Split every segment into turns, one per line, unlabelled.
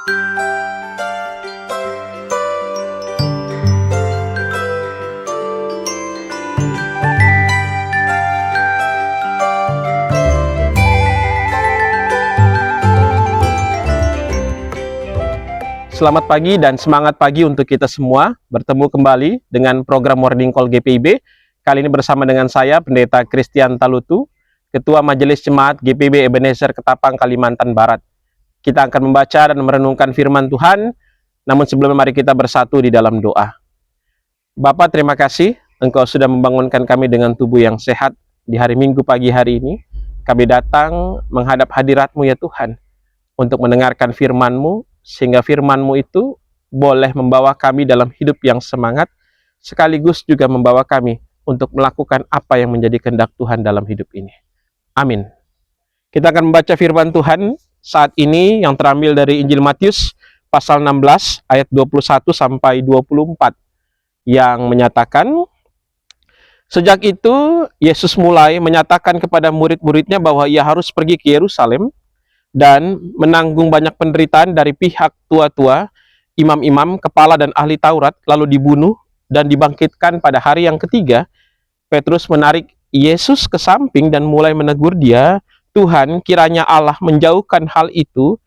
Selamat pagi dan semangat pagi untuk kita semua. Bertemu kembali dengan program Morning Call GPIB. Kali ini bersama dengan saya, Pendeta Christian Talutu, Ketua Majelis Jemaat GPIB Ebenezer Ketapang, Kalimantan Barat. Kita akan membaca dan merenungkan firman Tuhan, namun sebelumnya mari kita bersatu di dalam doa. Bapa, terima kasih Engkau sudah membangunkan kami dengan tubuh yang sehat di hari Minggu pagi hari ini. Kami datang menghadap hadirat-Mu ya Tuhan, untuk mendengarkan firman-Mu, sehingga firman-Mu itu boleh membawa kami dalam hidup yang semangat, sekaligus juga membawa kami untuk melakukan apa yang menjadi kehendak Tuhan dalam hidup ini. Amin. Kita akan membaca firman Tuhan saat ini yang terambil dari Injil Matius pasal 16 ayat 21 sampai 24 yang menyatakan, sejak itu Yesus mulai menyatakan kepada murid-muridnya bahwa ia harus pergi ke Yerusalem dan menanggung banyak penderitaan dari pihak tua-tua, imam-imam, kepala dan ahli Taurat, lalu dibunuh dan dibangkitkan pada hari yang ketiga. Petrus menarik Yesus ke samping dan mulai menegur dia, "Tuhan, kiranya Allah menjauhkan hal itu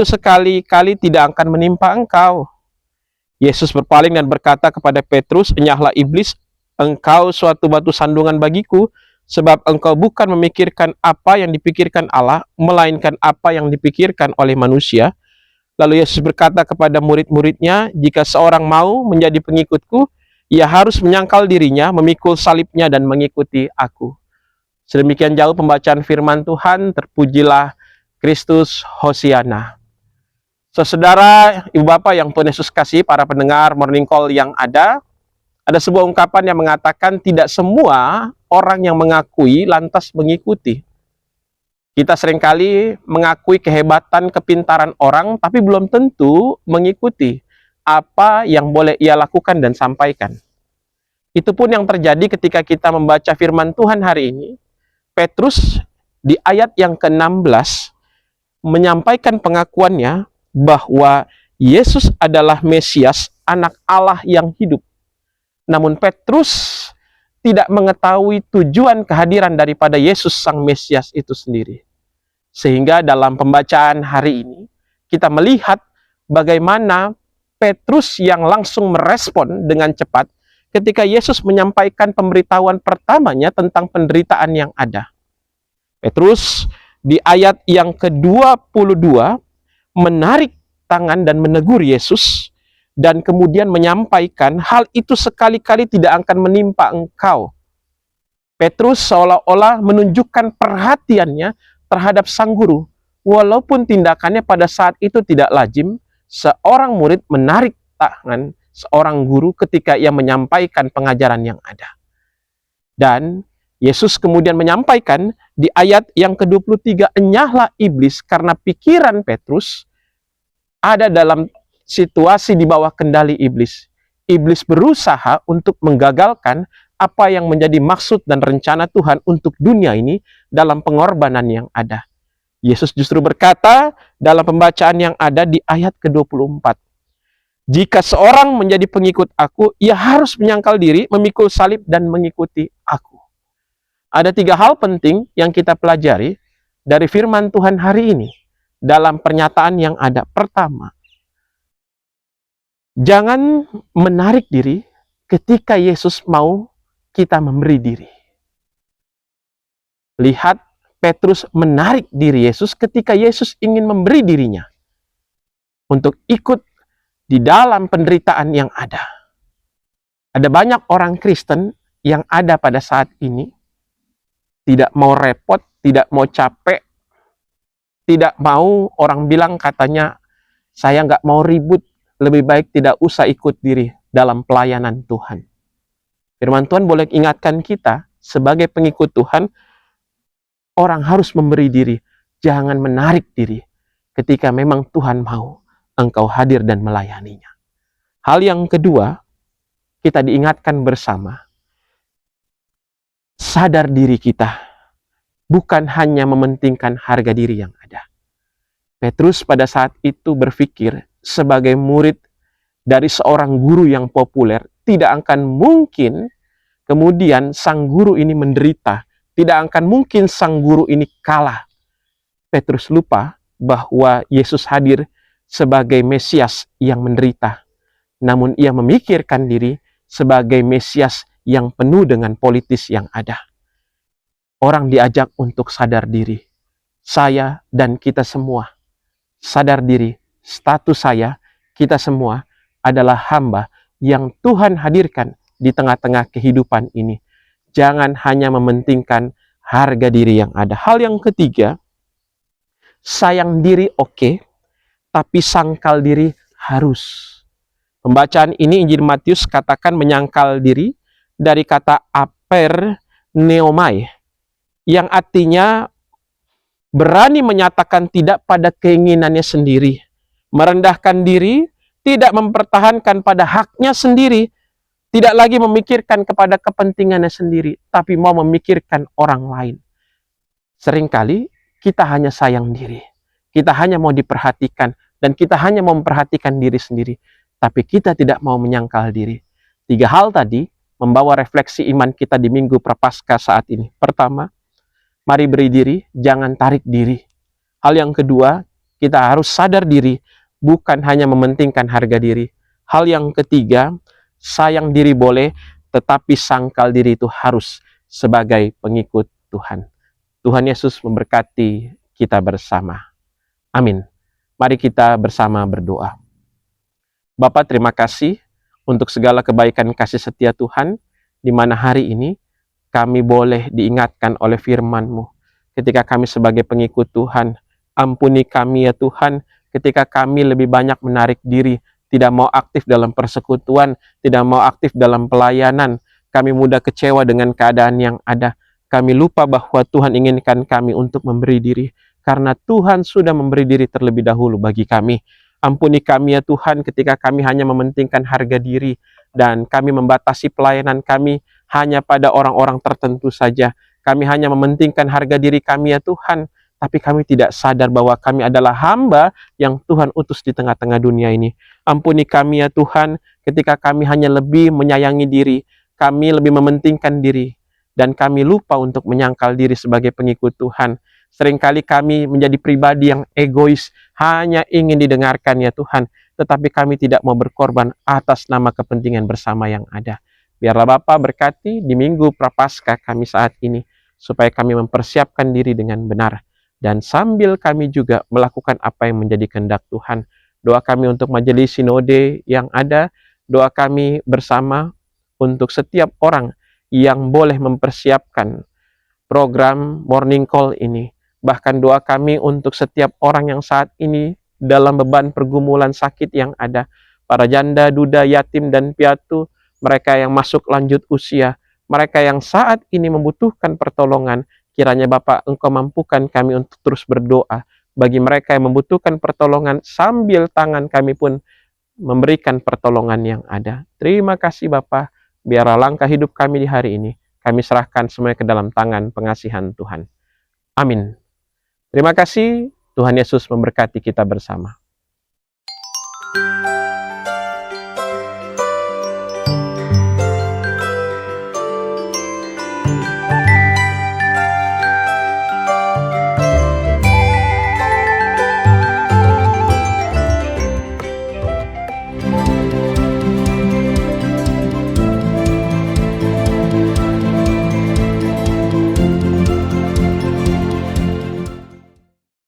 sekali-kali tidak akan menimpa engkau." Yesus berpaling dan berkata kepada Petrus, "Enyahlah iblis, engkau suatu batu sandungan bagiku, sebab engkau bukan memikirkan apa yang dipikirkan Allah, melainkan apa yang dipikirkan oleh manusia." Lalu Yesus berkata kepada murid-muridnya, "Jika seorang mau menjadi pengikutku, ia harus menyangkal dirinya, memikul salibnya dan mengikuti aku." Sedemikian jauh pembacaan firman Tuhan. Terpujilah Kristus, Hosiana. Saudara, Ibu Bapak yang Tuhan Yesus kasih, para pendengar Morning Call yang ada sebuah ungkapan yang mengatakan tidak semua orang yang mengakui lantas mengikuti. Kita seringkali mengakui kehebatan, kepintaran orang, tapi belum tentu mengikuti apa yang boleh ia lakukan dan sampaikan. Itu pun yang terjadi ketika kita membaca firman Tuhan hari ini. Petrus di ayat yang ke-16 menyampaikan pengakuannya bahwa Yesus adalah Mesias, anak Allah yang hidup. Namun Petrus tidak mengetahui tujuan kehadiran daripada Yesus sang Mesias itu sendiri. Sehingga dalam pembacaan hari ini, kita melihat bagaimana Petrus yang langsung merespon dengan cepat ketika Yesus menyampaikan pemberitahuan pertamanya tentang penderitaan yang ada. Petrus di ayat yang ke-22 menarik tangan dan menegur Yesus, dan kemudian menyampaikan hal itu sekali-kali tidak akan menimpa engkau. Petrus seolah-olah menunjukkan perhatiannya terhadap sang guru, walaupun tindakannya pada saat itu tidak lazim. Seorang murid menarik tangan seorang guru ketika ia menyampaikan pengajaran yang ada. Dan Yesus kemudian menyampaikan di ayat yang ke-23, "Enyahlah iblis," karena pikiran Petrus ada dalam situasi di bawah kendali iblis. Iblis berusaha untuk menggagalkan apa yang menjadi maksud dan rencana Tuhan untuk dunia ini dalam pengorbanan yang ada. Yesus justru berkata dalam pembacaan yang ada di ayat ke-24, "Jika seorang menjadi pengikut aku, ia harus menyangkal diri, memikul salib dan mengikuti aku." Ada 3 hal penting yang kita pelajari dari firman Tuhan hari ini dalam pernyataan yang ada. Pertama, jangan menarik diri ketika Yesus mau kita memberi diri. Lihat, Petrus menarik diri Yesus ketika Yesus ingin memberi dirinya untuk ikut di dalam penderitaan yang ada. Ada banyak orang Kristen yang ada pada saat ini tidak mau repot, tidak mau capek, tidak mau orang bilang katanya, "Saya nggak mau ribut, lebih baik tidak usah ikut diri dalam pelayanan Tuhan." Firman Tuhan boleh ingatkan kita sebagai pengikut Tuhan, orang harus memberi diri, jangan menarik diri ketika memang Tuhan mau engkau hadir dan melayaninya. Hal yang kedua, kita diingatkan bersama, sadar diri kita bukan hanya mementingkan harga diri yang ada. Petrus pada saat itu berpikir, sebagai murid dari seorang guru yang populer, tidak akan mungkin kemudian sang guru ini menderita. Tidak akan mungkin sang guru ini kalah. Petrus lupa bahwa Yesus hadir sebagai Mesias yang menderita. Namun ia memikirkan diri sebagai Mesias yang penuh dengan politis yang ada. Orang diajak untuk sadar diri. Saya dan kita semua sadar diri, status saya, kita semua adalah hamba yang Tuhan hadirkan di tengah-tengah kehidupan ini. Jangan hanya mementingkan harga diri yang ada. Hal yang ketiga, sayang diri oke, tapi sangkal diri harus. Pembacaan ini Injil Matius katakan menyangkal diri dari kata aperneomai, yang artinya berani menyatakan tidak pada keinginannya sendiri, merendahkan diri, tidak mempertahankan pada haknya sendiri, tidak lagi memikirkan kepada kepentingannya sendiri, tapi mau memikirkan orang lain. Seringkali kita hanya sayang diri, kita hanya mau diperhatikan, dan kita hanya mau memperhatikan diri sendiri, tapi kita tidak mau menyangkal diri. 3 hal tadi membawa refleksi iman kita di Minggu Prapaskah saat ini. Pertama, mari beri diri, jangan tarik diri. Hal yang kedua, kita harus sadar diri, bukan hanya mementingkan harga diri. Hal yang ketiga, sayang diri boleh, tetapi sangkal diri itu harus sebagai pengikut Tuhan. Tuhan Yesus memberkati kita bersama. Amin. Mari kita bersama berdoa. Bapa, terima kasih untuk segala kebaikan kasih setia Tuhan, di mana hari ini kami boleh diingatkan oleh firman-Mu. Ketika kami sebagai pengikut Tuhan, ampuni kami ya Tuhan, ketika kami lebih banyak menarik diri, tidak mau aktif dalam persekutuan, tidak mau aktif dalam pelayanan. Kami mudah kecewa dengan keadaan yang ada. Kami lupa bahwa Tuhan inginkan kami untuk memberi diri, karena Tuhan sudah memberi diri terlebih dahulu bagi kami. Ampuni kami ya Tuhan ketika kami hanya mementingkan harga diri, dan kami membatasi pelayanan kami hanya pada orang-orang tertentu saja. Kami hanya mementingkan harga diri kami ya Tuhan, tapi kami tidak sadar bahwa kami adalah hamba yang Tuhan utus di tengah-tengah dunia ini. Ampuni kami ya Tuhan, ketika kami hanya lebih menyayangi diri, kami lebih mementingkan diri, dan kami lupa untuk menyangkal diri sebagai pengikut Tuhan. Seringkali kami menjadi pribadi yang egois, hanya ingin didengarkan ya Tuhan, tetapi kami tidak mau berkorban atas nama kepentingan bersama yang ada. Biarlah Bapa berkati di Minggu Prapaskah kami saat ini, supaya kami mempersiapkan diri dengan benar, dan sambil kami juga melakukan apa yang menjadi kehendak Tuhan. Doa kami untuk majelis sinode yang ada, doa kami bersama untuk setiap orang yang boleh mempersiapkan program Morning Call ini. Bahkan doa kami untuk setiap orang yang saat ini dalam beban pergumulan sakit yang ada, para janda, duda, yatim, dan piatu, mereka yang masuk lanjut usia, mereka yang saat ini membutuhkan pertolongan. Kiranya Bapa, Engkau mampukan kami untuk terus berdoa bagi mereka yang membutuhkan pertolongan, sambil tangan kami pun memberikan pertolongan yang ada. Terima kasih Bapa, biarlah langkah hidup kami di hari ini, kami serahkan semuanya ke dalam tangan pengasihan Tuhan. Amin. Terima kasih, Tuhan Yesus memberkati kita bersama.